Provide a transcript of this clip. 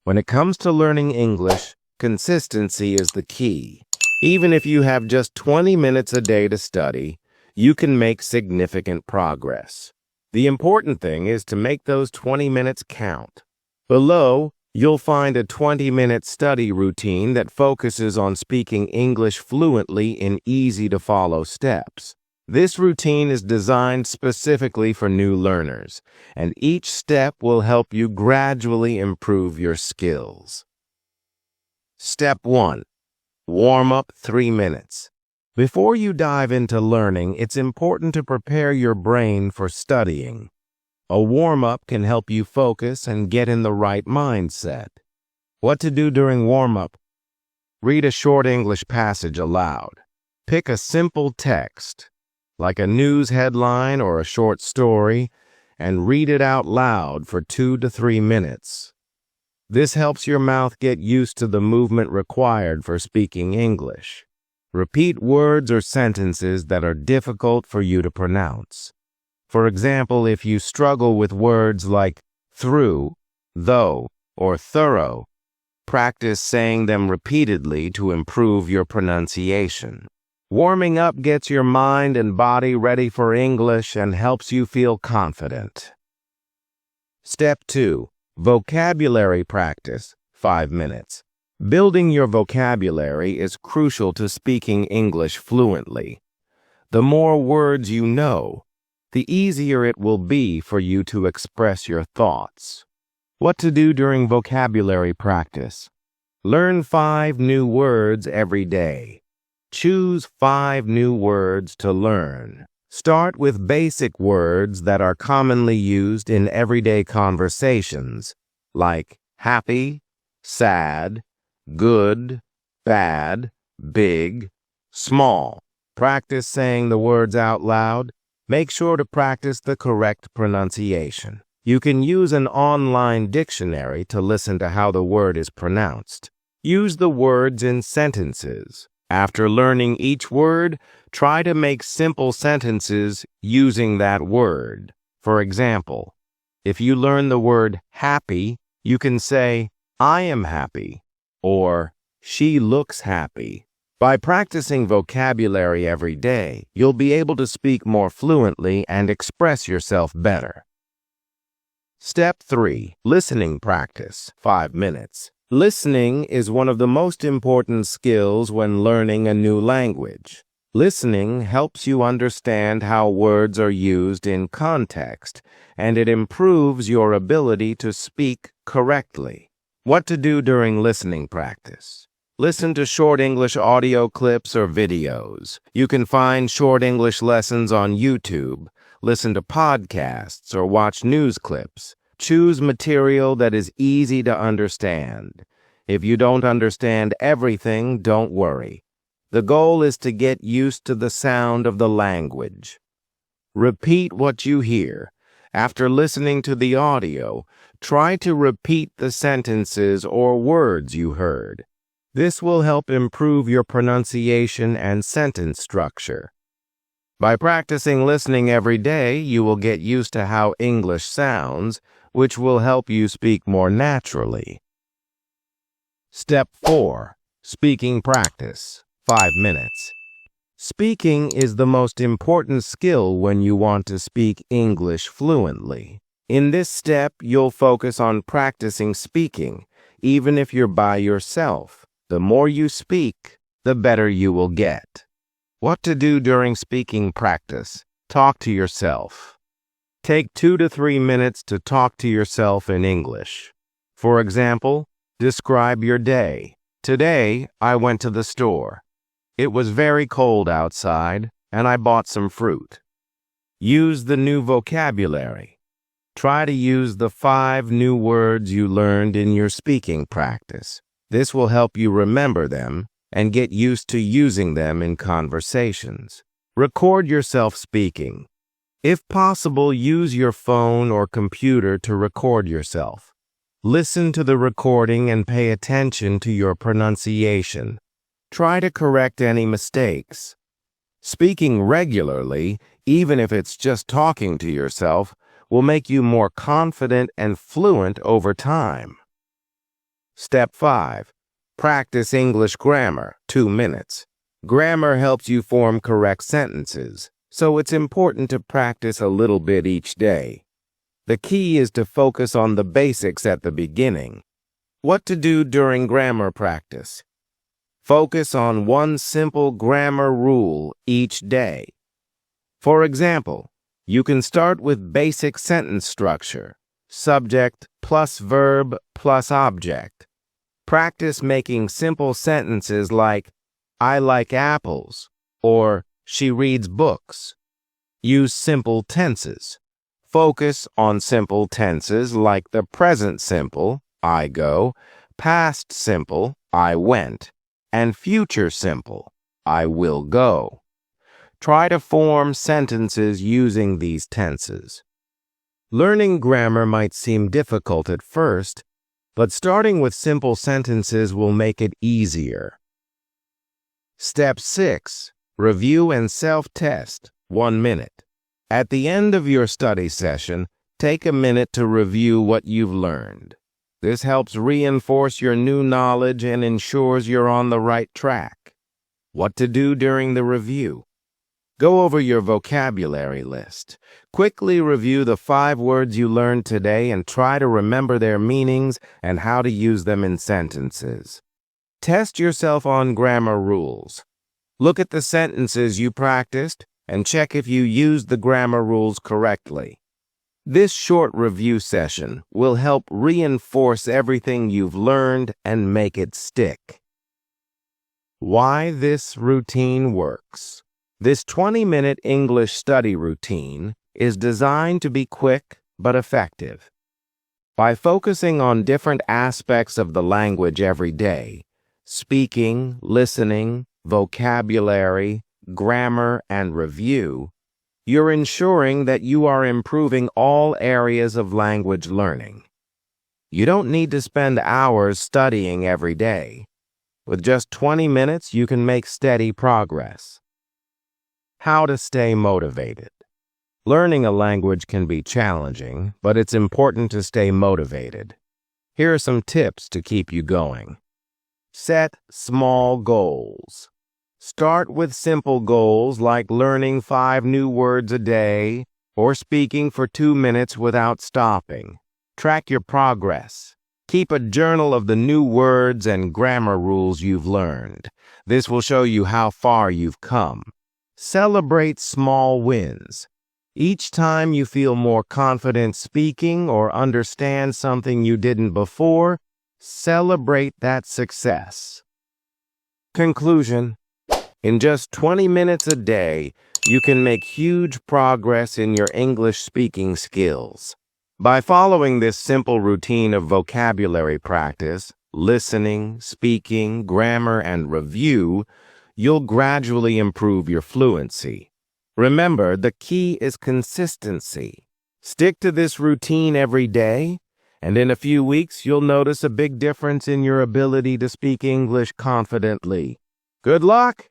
When it comes to learning English, consistency is the key. Even if you have just 20 minutes a day to study, you can make significant progress. The important thing is to make those 20 minutes count. Below, you'll find a 20-minute study routine that focuses on speaking English fluently in easy-to-follow steps. This routine is designed specifically for new learners, and each step will help you gradually improve your skills. Step 1. Warm up 3 minutes. Before you dive into learning, it's important to prepare your brain for studying. A warm-up can help you focus and get in the right mindset. What to do during warm-up? Read a short English passage aloud. Pick a simple text, like a news headline or a short story, and read it out loud for 2 to 3 minutes. This helps your mouth get used to the movement required for speaking English. Repeat words or sentences that are difficult for you to pronounce. For example, if you struggle with words like through, though, or thorough, practice saying them repeatedly to improve your pronunciation. Warming up gets your mind and body ready for English and helps you feel confident. Step 2. Vocabulary practice, 5 minutes. Building your vocabulary is crucial to speaking English fluently. The more words you know, the easier it will be for you to express your thoughts. What to do during vocabulary practice? Learn 5 new words every day. Choose 5 new words to learn. Start with basic words that are commonly used in everyday conversations, like happy, sad, good, bad, big, small. Practice saying the words out loud. Make sure to practice the correct pronunciation. You can use an online dictionary to listen to how the word is pronounced. Use the words in sentences. After learning each word, try to make simple sentences using that word. For example, if you learn the word happy, you can say, I am happy, or she looks happy. By practicing vocabulary every day, you'll be able to speak more fluently and express yourself better. Step 3. Listening practice, 5 minutes. Listening is one of the most important skills when learning a new language. Listening helps you understand how words are used in context, and it improves your ability to speak correctly. What to do during listening practice? Listen to short English audio clips or videos. You can find short English lessons on YouTube, listen to podcasts, or watch news clips. Choose material that is easy to understand. If you don't understand everything, don't worry. The goal is to get used to the sound of the language. Repeat what you hear. After listening to the audio, try to repeat the sentences or words you heard. This will help improve your pronunciation and sentence structure. By practicing listening every day, you will get used to how English sounds, which will help you speak more naturally. Step 4. Speaking practice, 5 minutes. Speaking is the most important skill when you want to speak English fluently. In this step, you'll focus on practicing speaking, even if you're by yourself. The more you speak, the better you will get. What to do during speaking practice? Talk to yourself. Take 2 to 3 minutes to talk to yourself in English. For example, describe your day. Today, I went to the store. It was very cold outside, and I bought some fruit. Use the new vocabulary. Try to use the 5 new words you learned in your speaking practice. This will help you remember them and get used to using them in conversations. Record yourself speaking. If possible, use your phone or computer to record yourself. Listen to the recording and pay attention to your pronunciation. Try to correct any mistakes. Speaking regularly, even if it's just talking to yourself, will make you more confident and fluent over time. Step 5. Practice English grammar, 2 minutes. Grammar helps you form correct sentences, so it's important to practice a little bit each day. The key is to focus on the basics at the beginning. What to do during grammar practice? Focus on one simple grammar rule each day. For example, you can start with basic sentence structure, subject plus verb plus object. Practice making simple sentences like, I like apples, or she reads books. Use simple tenses. Focus on simple tenses like the present simple, I go, past simple, I went, and future simple, I will go. Try to form sentences using these tenses. Learning grammar might seem difficult at first, but starting with simple sentences will make it easier. Step 6. Review and self-test, 1 minute. At the end of your study session, take a minute to review what you've learned. This helps reinforce your new knowledge and ensures you're on the right track. What to do during the review? Go over your vocabulary list. Quickly review the 5 words you learned today and try to remember their meanings and how to use them in sentences. Test yourself on grammar rules. Look at the sentences you practiced and check if you used the grammar rules correctly. This short review session will help reinforce everything you've learned and make it stick. Why this routine works. This 20-minute English study routine is designed to be quick but effective. By focusing on different aspects of the language every day, speaking, listening, vocabulary, grammar, and review, you're ensuring that you are improving all areas of language learning. You don't need to spend hours studying every day. With just 20 minutes, you can make steady progress. How to stay motivated. Learning a language can be challenging, but it's important to stay motivated. Here are some tips to keep you going. Set small goals. Start with simple goals like learning 5 new words a day or speaking for 2 minutes without stopping. Track your progress. Keep a journal of the new words and grammar rules you've learned. This will show you how far you've come. Celebrate small wins. Each time you feel more confident speaking or understand something you didn't before, celebrate that success. Conclusion. In just 20 minutes a day, you can make huge progress in your English speaking skills. By following this simple routine of vocabulary practice, listening, speaking, grammar, and review, you'll gradually improve your fluency. Remember, the key is consistency. Stick to this routine every day, and in a few weeks, you'll notice a big difference in your ability to speak English confidently. Good luck!